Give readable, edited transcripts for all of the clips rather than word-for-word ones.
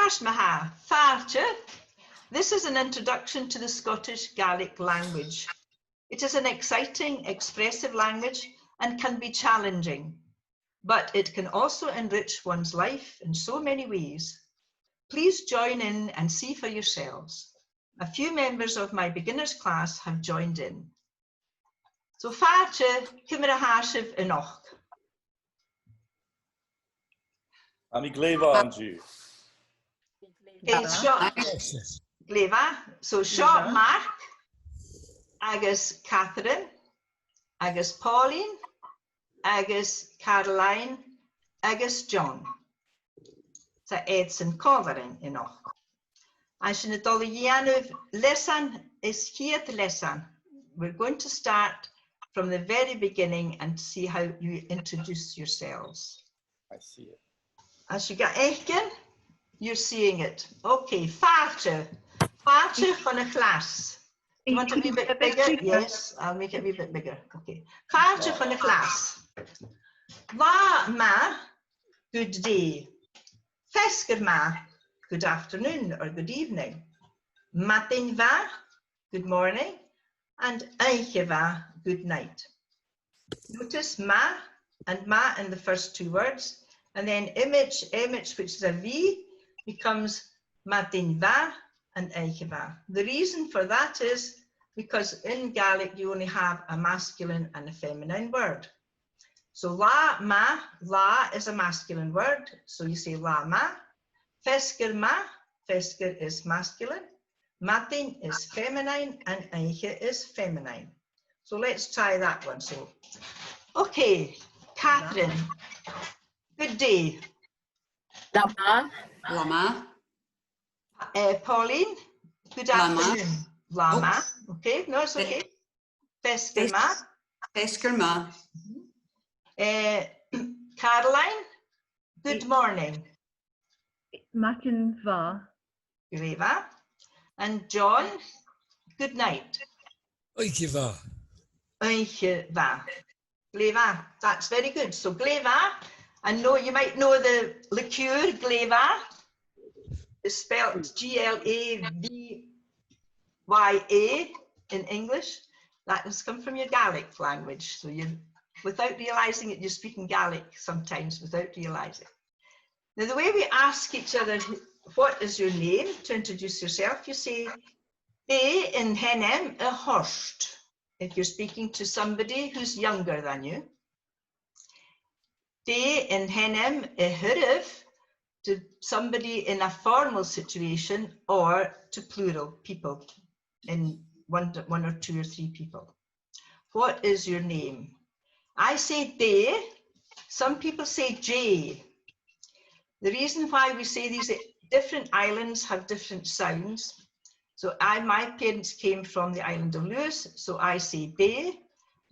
Tars maha, Farche. This is an introduction to the Scottish Gaelic language. It is an exciting, expressive language and can be challenging, but it can also enrich one's life in so many ways. Please join in and see for yourselves. A few members of my beginners class have joined in. So Farche, Cymra Hashiv Enoch. Ami gleva anju. Gleva. So short Mark, agus Catherine, agus Pauline, agus Caroline, agus John. Sa Edson Coverin Enoch. As in the Dolianov lesson is here the lesson. We're going to start from the very beginning and see how you introduce yourselves. I see it. As you get Eichen, you're seeing it. Okay, Farche. Farche van a class. You want to be a bit bigger? Yes, I'll make it a wee bit bigger. Okay. Farche van a class. Va ma, good day. Fesker ma, good afternoon or good evening. Matin va, good morning. And Eiche va, good night. Notice ma and ma in the first two words. And then image, which is a V, becomes Matin va and Eiche va. The reason for that is because in Gaelic you only have a masculine and a feminine word. So la, ma, la is a masculine word, so you say la ma. Fesker ma, fesker is masculine. Matin is feminine and Eiche is feminine. So let's try that one. So, okay, Catherine. Good day. Lama. Lama. Pauline. Good afternoon. Lama. Okay, no, it's okay. Feskerma. Feskerma. Caroline. Good morning. Matin va. Greva. And John. Good night. Eiche va. Eiche va. Gleva. That's very good. So gleva. And know you might know the liqueur gleva is spelled Glava in English. That has come from your Gaelic language. So you, without realizing it, you're speaking Gaelic sometimes without realizing. Now the way we ask each other, what is your name, to introduce yourself, you say, "E in henem a horst," if you're speaking to somebody who's younger than you. De in henem a hurif, to somebody in a formal situation, or to plural people, in one or two or three people. What is your name? I say de, some people say J. The reason why we say these different islands have different sounds. So my parents came from the island of Lewis, so I say de,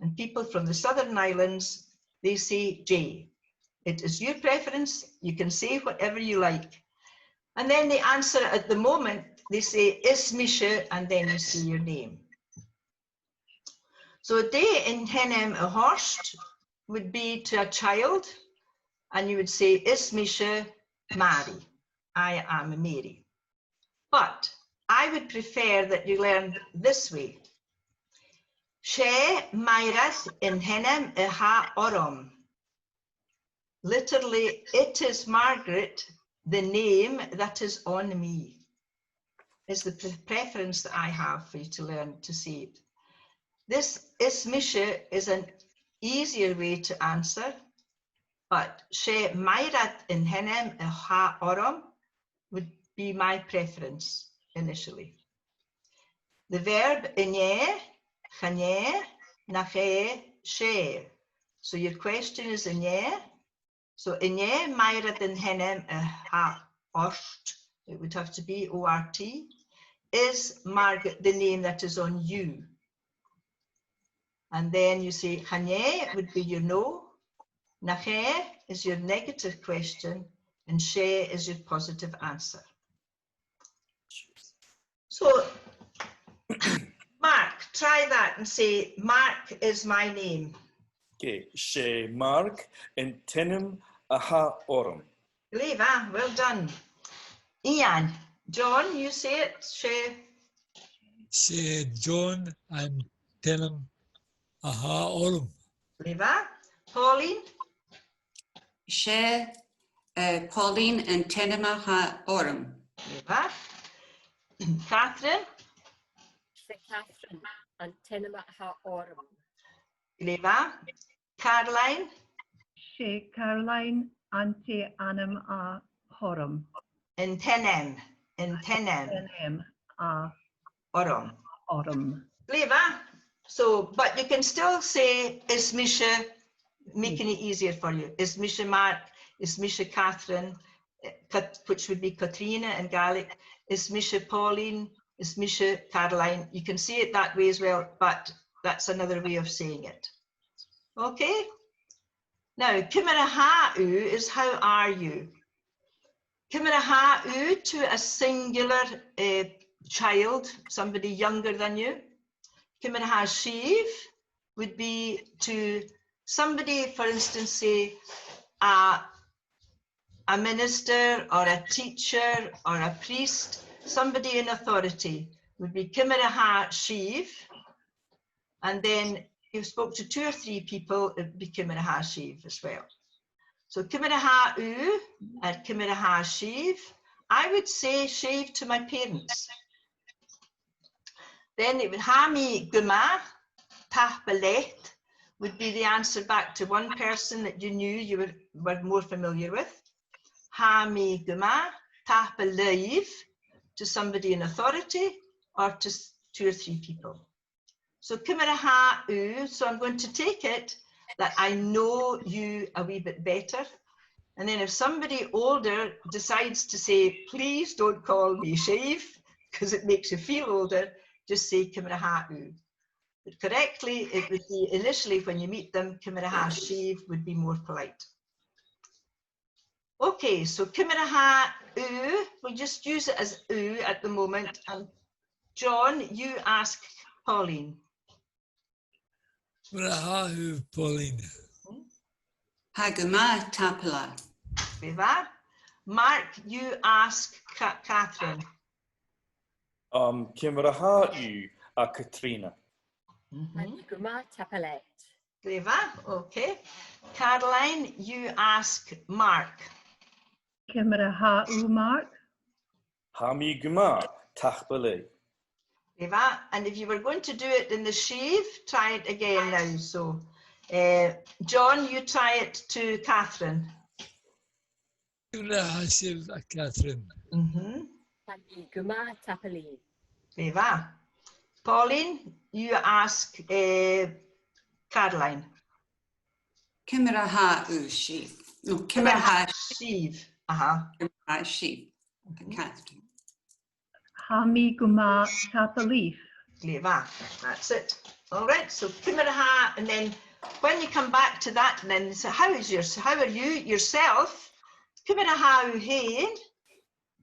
and people from the Southern Islands, they say J. It is your preference. You can say whatever you like. And then the answer at the moment, they say Ismisha, and then you say your name. So a day in Henem a horst would be to a child, and you would say Ismisha Mary. I am Mary. But I would prefer that you learn this way. She Myrath in Henem a ha orom. Literally, it is Margaret, the name that is on me, is the preference that I have for you to learn to see it. This Ismisha is an easier way to answer, but She Myrat in Henem a ha orom would be my preference initially. The verb inye, chanye, nache, she. So your question is inye. So inye myrat in henem a ha ort, it would have to be O-R-T, is Margaret the name that is on you. And then you say chanye would be your no, nache is your negative question, and she is your positive answer. So Mark, try that and say, Mark is my name. Okay, she Mark in tenem aha orum. Leva, well done. Ian. John, you say it. She John and Tenham aha Orum. Leva. Pauline. She Pauline and Tenema ha Orum. Leva. Catherine. She Catherine and Tenema ha Orum. Leva. Caroline. She Caroline Ante Anam a Horum. In Tenem. Enem a Orum. Orum. Leva. So, but you can still say, is Misha, making it easier for you. Is Misha Mark, is Misha Catherine, which would be Katrina in Gaelic, is Misha Pauline, is Misha Caroline. You can see it that way as well, but that's another way of saying it. Okay? Now, Kimera ha'u is how are you? Kimera ha'u to a singular child, somebody younger than you. Kimera ha'shiv would be to somebody, for instance, say a minister or a teacher or a priest, somebody in authority would be Kimera ha'shiv. And then if you spoke to 2 or 3 people, it would be Kimera ha'shiv as well. So Kimera ha'u and Kimera ha'shiv. I would say shave to my parents. Then it would ha'mi guma, tahbalet would be the answer back to one person that you knew you were more familiar with. Ha'mi guma, tahbaleiv to somebody in authority or to 2 or 3 people. So Kimera ha'u, so I'm going to take it that I know you a wee bit better. And then if somebody older decides to say, please don't call me Shave, because it makes you feel older, just say Kimera ha'u. But correctly, it would be initially when you meet them, Kimera ha'shiv would be more polite. Okay, so Kimera ha'u, we'll just use it as u at the moment. And John, you ask Pauline. Brahahu Pauline. Haguma Tapala. Viva. Mark, you ask Catherine. Kimera ha'u a Katrina. Guma Tapalet. Viva, okay. Caroline, you ask Mark. Kimera ha'u Mark. Ha'mi guma tahbale. Viva, and if you were going to do it in the shave, try it again now. So, John, you try it to Catherine. Brahashiv Catherine. Guma Tapali. Viva. Pauline, you ask Caroline. Kimera ha'u she. No, Kimera Shave. she. Catherine. Hami Guma Tapalif. Viva. That's it. All right. So Kimera ha, and then when you come back to that, and then so how are you yourself? Kimera ha uhain,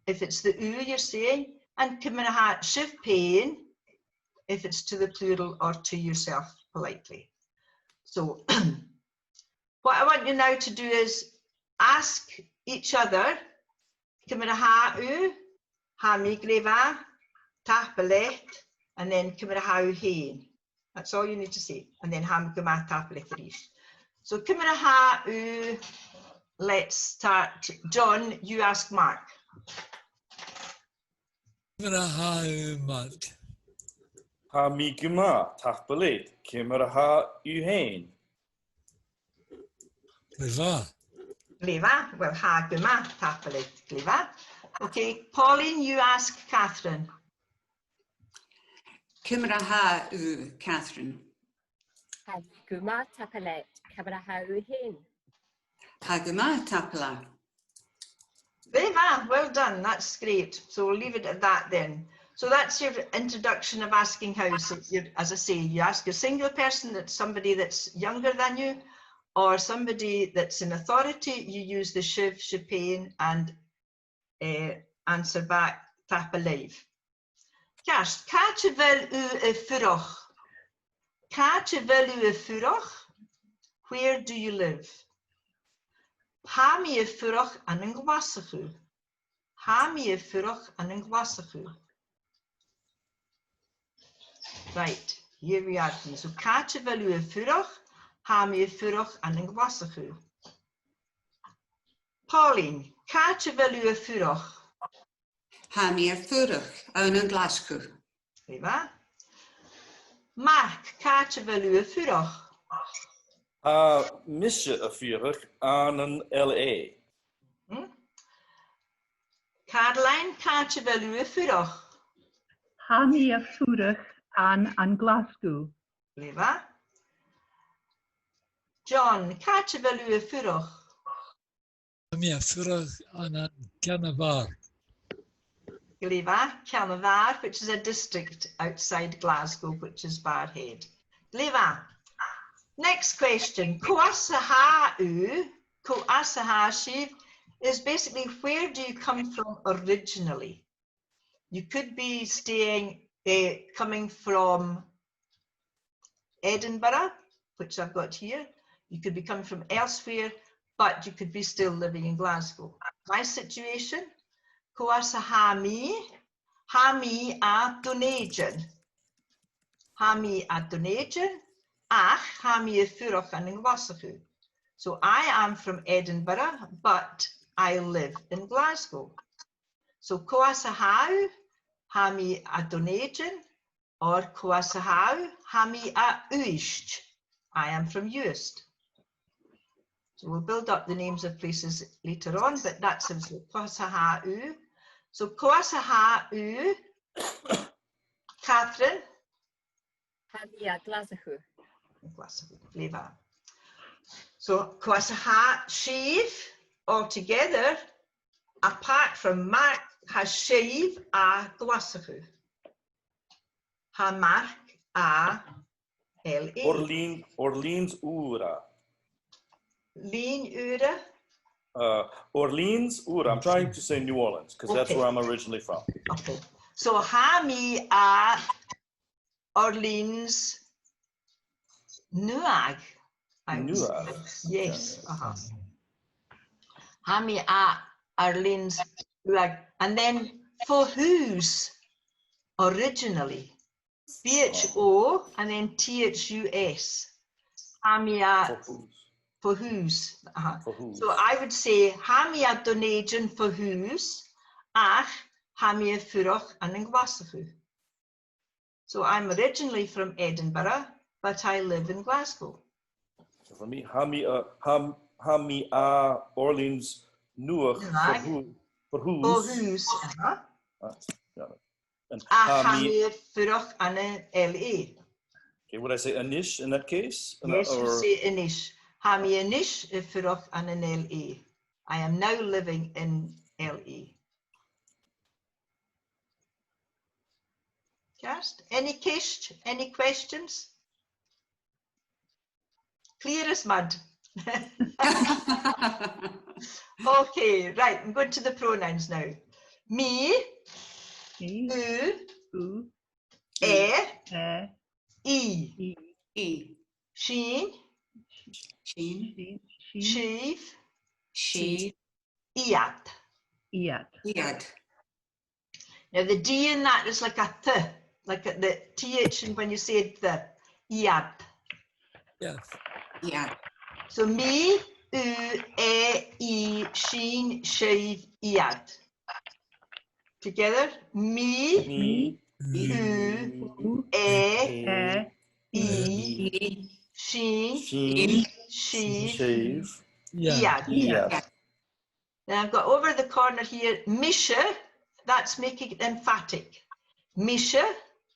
if it's the u you're saying, and Kimera ha shiv pain, if it's to the plural or to yourself politely. So what I want you now to do is ask each other, Kimera ha'u, ha'mi greva, tahbalet, and then Kimera ha'u hain. That's all you need to say. And then ha'mi guma tahbalet. So Kimera ha'u, let's start. John, you ask Mark. Brahahu Mark. Ha'mi guma tahbale. Kimera ha'u hain. Leva. Gleva, well, ha guma tahbalet. Gleva. Okay, Pauline, you ask Catherine. Kimera ha'u Catherine. Guma Tapalet. Kabra Hauhin. Haguma Tapala. Gleva, well done, that's great. So we'll leave it at that then. So that's your introduction of asking how. So as I say, you ask a single person, that's somebody that's younger than you, or somebody that's in authority, you use the shiv, shipain, and answer back, tap alive. Kerst, kaatje wel u e furach? Kaatje wel u e furach? Where do you live? Ha mi e furach an een gwassig u? Ha mi y furach an yn gwasachw. Right, here we are. So catch fel y furach, ha mi y furach an yn gwasachw. Pauline, catch fel y furach. Ha meer furach aan een Glasgow. Eva. Mark, catch fel y furach. Misje y fyrach an yn LA. Caroline, catch fel y furach. Ha mi a fwrach an Glasgow. Eva. John, catch fel y furach. Hamia Furach an Canavar. Gleva, Canavar, which is a district outside Glasgow, which is Barrhead. Gleva. Next question. Koasaha u, Koasaha Shiv, is basically where do you come from originally? You could be coming from Edinburgh, which I've got here. You could be coming from elsewhere, but you could be still living in Glasgow. My situation, Koasaha mi a Dunedin. Ha mi a Dunedin, ach ha mi a furach an yn Glasgow. So I am from Edinburgh, but I live in Glasgow. So Koasaha ha mi a Dunedin, or Koasaha ha mi a Uist. I am from Uist. So we'll build up the names of places later on, but that's Koasaha u. So Koasaha u, Catherine. Ha mi a Glasgow. Glasgow, Gleva. So Koasaha Shiv, altogether, apart from Mark, has Shiv a Glasgow. Ha Mark a LA. Orleans Ura. Lean Ura. Orleans Ura. I'm trying to say New Orleans because that's Okay. where I'm originally from. Okay. So ha mi a Orleans Nuag. I would say. Nuag. Yes. Ha mi a Orleans Nuag. And then for whose originally? BHO and then THUS. Ha mi a for whose. For whose? So I would say ha mi a Dunedin for whose, ach ha mi a furach an yn Glasgow. So I'm originally from Edinburgh, but I live in Glasgow. So for me, Hami a Orleans Nuach for whose? For whose. Got it. And Ach ha Hami, mi a furach an yn LA. okay, would I say Anish in that case? Yes, you Or- say Inish. Ha mi Inish a furach an yn LA. I am now living in LA. Just any questions? Clear as mud. Okay, right, I'm going to the pronouns now. Me, E, u, U, e, E, e. E. Sheen, Sheen. She, sheave, She. iat. Iat. Iad. Now the D in that is like a th, like the TH when you say the, iat. Yes. Iad. So me, u, e, sheen, shave, iat. Together, me, Me, u, U, e, E, e, sheen, Sheen, shave, Shave, Yeah. iat. Iat. Then I've got over the corner here, Misha, that's making it emphatic. Misha,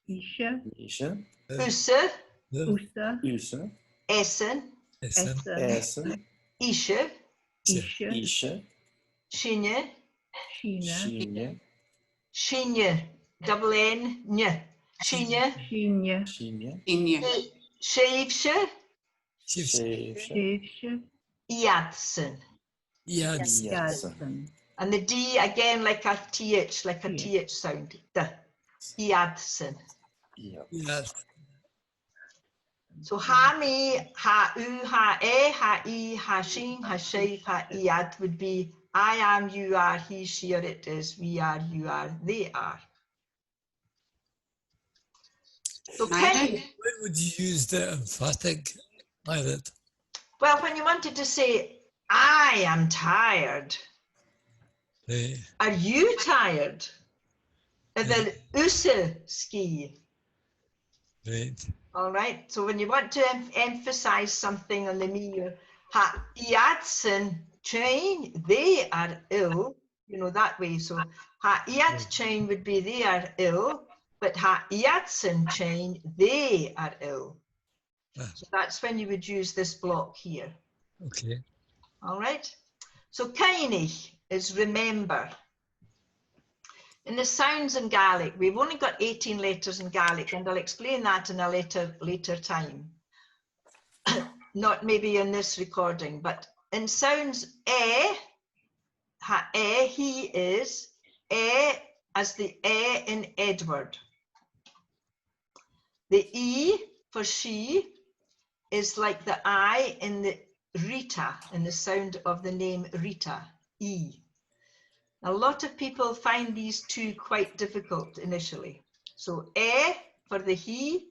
Isha, Misha, Usa, Usa, Usa, Essen, Essen. Essen, Essen, Isha, Isha, Isha, Shinye, Sheena, Shinye, Shinye, double N, Nye, Shinye, Sheenya, Shinye, Inje. Shavesha, Shave, Shavesha, Iadsen. Yads. Yadson. And the D again like a TH, like a TH sound. The Iadsen. Yes. So ha mi, ha u, ha e, ha I, ha sheen, ha shave, ha iad would be I am, you are, he, she, or it is, we are, you are, they are. So Neither. Kenny, When would you use the emphatic like that? well, when you wanted to say, I am tired, Right, are you tired? The use ski. right. All right. So when you want to emphasize something on the me, ha iatsen chain, they are ill. You know that way. So ha iat chain would be they are ill, but ha iatsen chain, they are ill. So that's when you would use this block here. Okay. All right. So kainig is remember. In the sounds in Gaelic, we've only got 18 letters in Gaelic, and I'll explain that in a later time. Not maybe in this recording, but in sounds he is, as the in Edward. The E for she is like the I in the Rita, in the sound of the name Rita, E. A lot of people find these two quite difficult initially. So for the he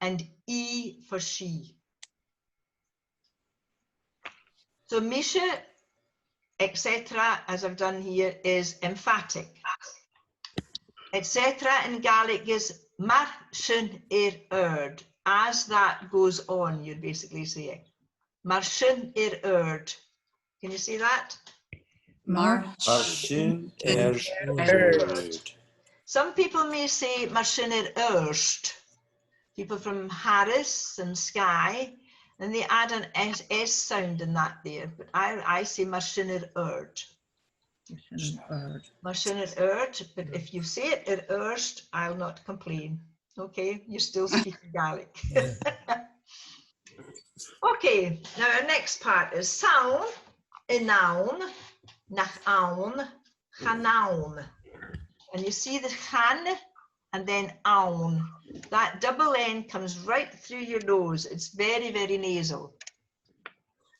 and E for she. So Misha, etc., as I've done here, is emphatic. Etc. in Gaelic is marsin erd. As that goes on, you're basically saying. Marsin erd. Can you see that? Marshin er Erd. Some people may say marsin erst. People from Harris and Skye, and they add an S sound in that there. But I say marsin erd. Marsin erd. But if you say it erst, I'll not complain. Okay, you're still speaking Gaelic. Yeah. Okay, now our next part is sound, a noun, nach aun, chanaun. And you see the chan and then aun. That double N comes right through your nose. It's very, very nasal.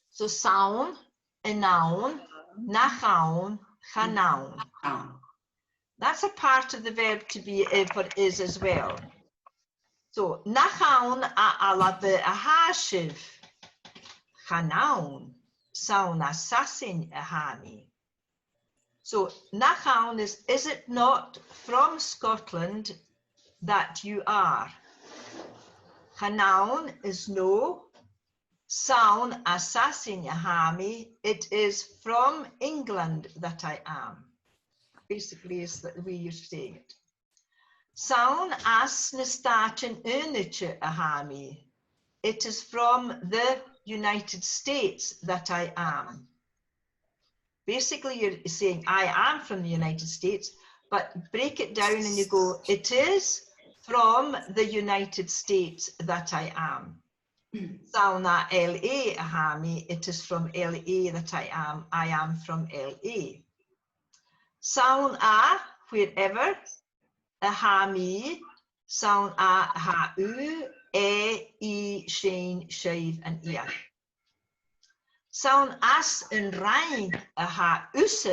So sound, a noun, nach aun, chanaun. That's a part of the verb to be for is as well. So nachaun a alabe a hashiv. Chanaun sound assassin a hani. So nachaun is it not from Scotland that you are? Chanaun is no. Sound assassin a hami, it is from England that I am. Basically is the way you're saying it. Sound as nestachen uniche a hami. It is from the United States that I am. Basically, you're saying I am from the United States, but break it down and you go, it is from the United States that I am. Sauna LA a hami, it is from LA that I am from LA. Sound a, wherever, a hami, sound a ha u, e, shane, shave, and ia. Sound as in rein a ha use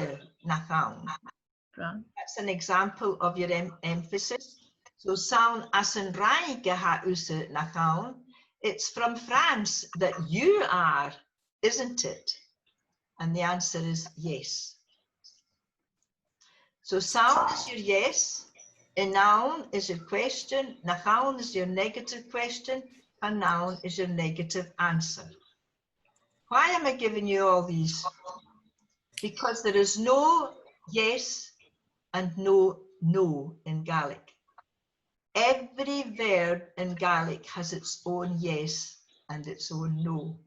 nachaun. That's an example of your emphasis. So sound as in rein a ha use nachaun. It's from France that you are, isn't it? And the answer is yes. So sound is your yes, a noun is your question, nachaun is your negative question, a noun is your negative answer. Why am I giving you all these? Because there is no yes and no in Gaelic. Every verb in Gaelic has its own yes and its own no.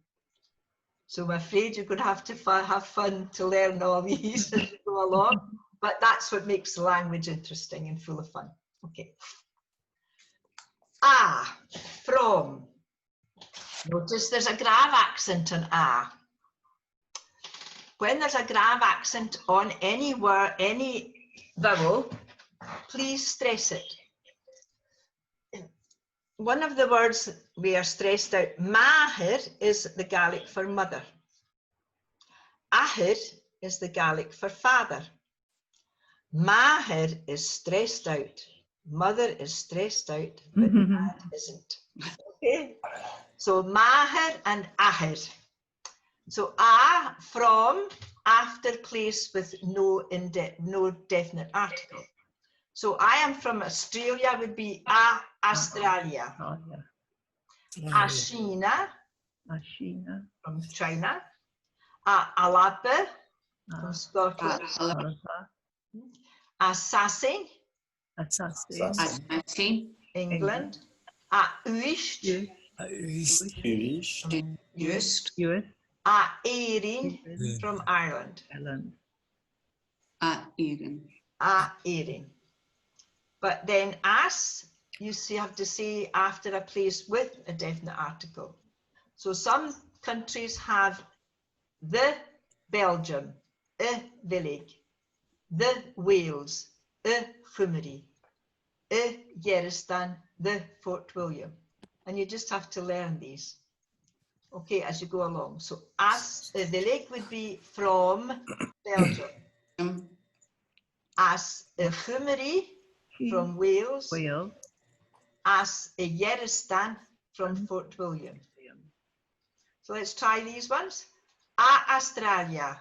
So I'm afraid you're going to have fun to learn all these as you go along, but that's what makes the language interesting and full of fun. Okay. From. Notice there's a grave accent on a. When there's a grave accent on any word, any vowel, please stress it. One of the words we are stressed out, mahir, is the Gaelic for mother. Ahir is the Gaelic for father. Maher is stressed out. Mother is stressed out, but dad isn't. Okay? So Maher and Aher. So a, from, after place with no definite article. So I am from Australia would be a Australia. Ashina Ashina. from China. A Alapa from Scotland. A Sassing, Assassin. Assassin. England. A Uist, Just. a Erin from Ireland. Ireland. Ian. A Erin. But then as, you see, have to say after a place with a definite article. So some countries have the Belgium, a village, the Wales, a Chumri, a Yeristan, the Fort William. And you just have to learn these, okay, as you go along. So as a village would be from Belgium. As a Chumri from Wales. As a Yeristan from Fort William. So let's try these ones. A Australia.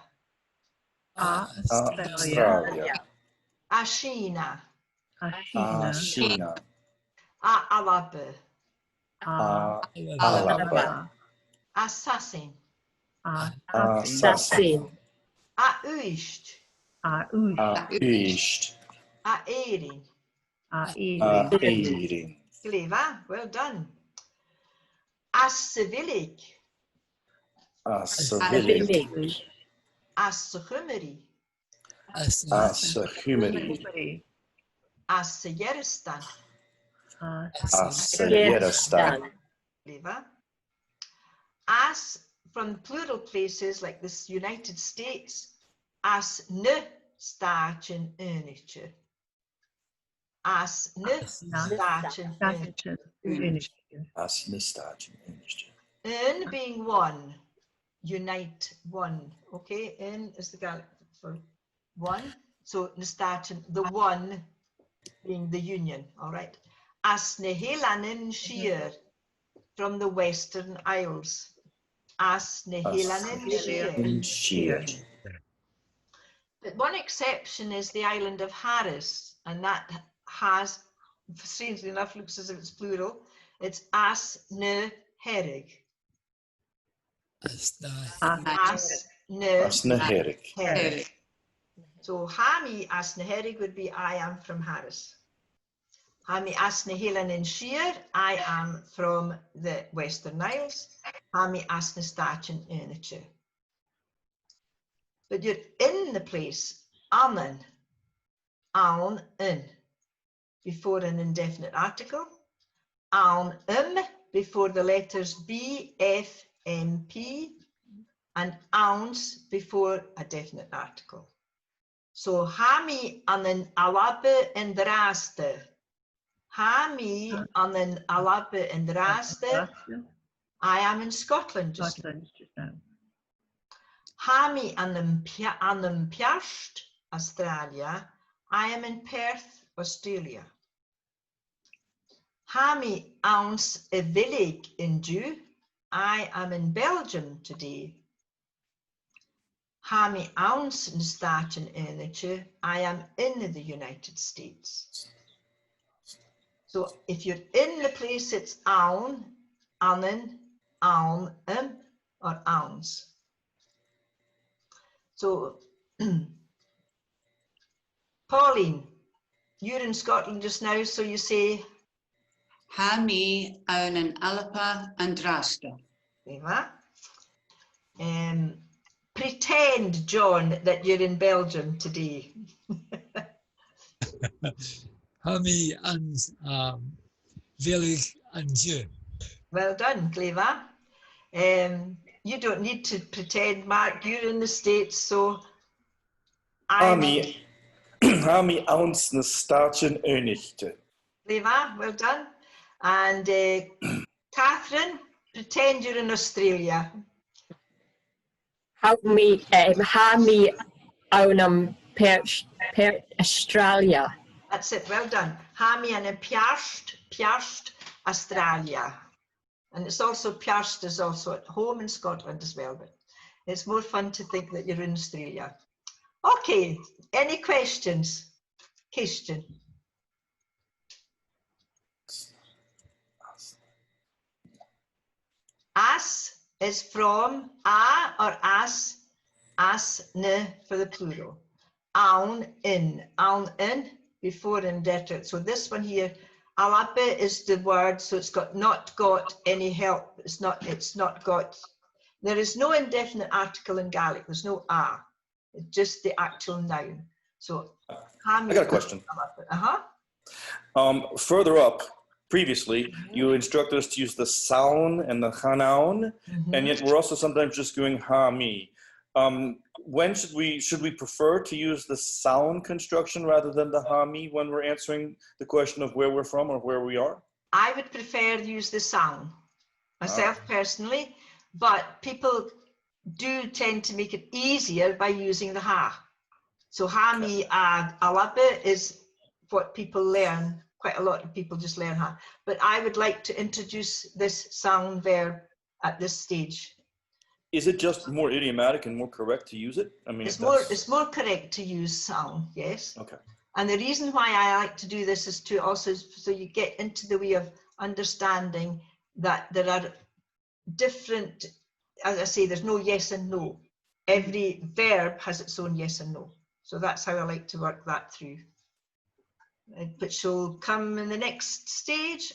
Australia. A China. China. A Alaba. Alaba. A Sassing. Assassin. A Uist. East. A Erin. Eating. Clever, well done. A Civic. Village. A Chumri. Humidity. A Yeristan. Yeristan. Clever. As from plural places like the United States, as ne staatjen unietje. As ne staatjen unietje. As Nistage. Un being one, unite one. Okay, in is the Gaelic for one. So staatjen, the one being the union. All right. As ne helanin sheer from the Western Isles. As ne helanin sheer. But one exception is the island of Harris, and that has, strangely enough, looks as if it's plural. It's as ne herig. As ne herig. So Hami as ne herig would be I am from Harris. Hami as ne helanin sheer, I am from the Western Isles. Hami as ne staatjen unietje. But you're in the place, anen, aun, in, before an indefinite article, aun, before the letters B, F, M, P, and ounce before a definite article. So, hami anen alabe en draste. Hami anen alabe en draste. I am in Scotland just now. Hami anem Piast, Australia. I am in Perth, Australia. Hami ounce a village in Jew. I am in Belgium today. Hami ounce in staatjen unietje. I am in the United States. So if you're in the place, it's aun, anen, aun, or ounce. So, Pauline, you're in Scotland just now, so you say? Hami an alapa and drasta. Pretend, John, that you're in Belgium today. Hami and village and Jew. Well done, Clever. You don't need to pretend, Mark. You're in the States, so Hami ounce Nistage unichte. Clever, well done. And Catherine, pretend you're in Australia. Ha mi ownam per Australia. That's it, well done. Ha mi yn Piarst, Australia. And it's also, Piarst is also at home in Scotland as well, but it's more fun to think that you're in Australia. Okay, any questions? Question. As is from, a or as ne for the plural. Aun in, before indefinite. So this one here, alabe is the word, so it's got not got any help. It's not got, there is no indefinite article in Gaelic, there's no a, it's just the actual noun. So I got a question. Further up, previously, you instructed us to use the sound and the hanoun, and yet we're also sometimes just doing ha mi. When should we prefer to use the sound construction rather than the ha mi when we're answering the question of where we're from or where we are? I would prefer to use the sound myself personally, but people do tend to make it easier by using the ha. So ha mi ag alabe is what people learn. Quite a lot of people just learn ha. But I would like to introduce this sound verb at this stage. Is it just more idiomatic and more correct to use it? I mean, it's more correct to use sound, yes. Okay. And the reason why I like to do this is to also, so you get into the way of understanding that there are different, as I say, there's no yes and no. Every verb has its own yes and no. So that's how I like to work that through. Which will come in the next stage.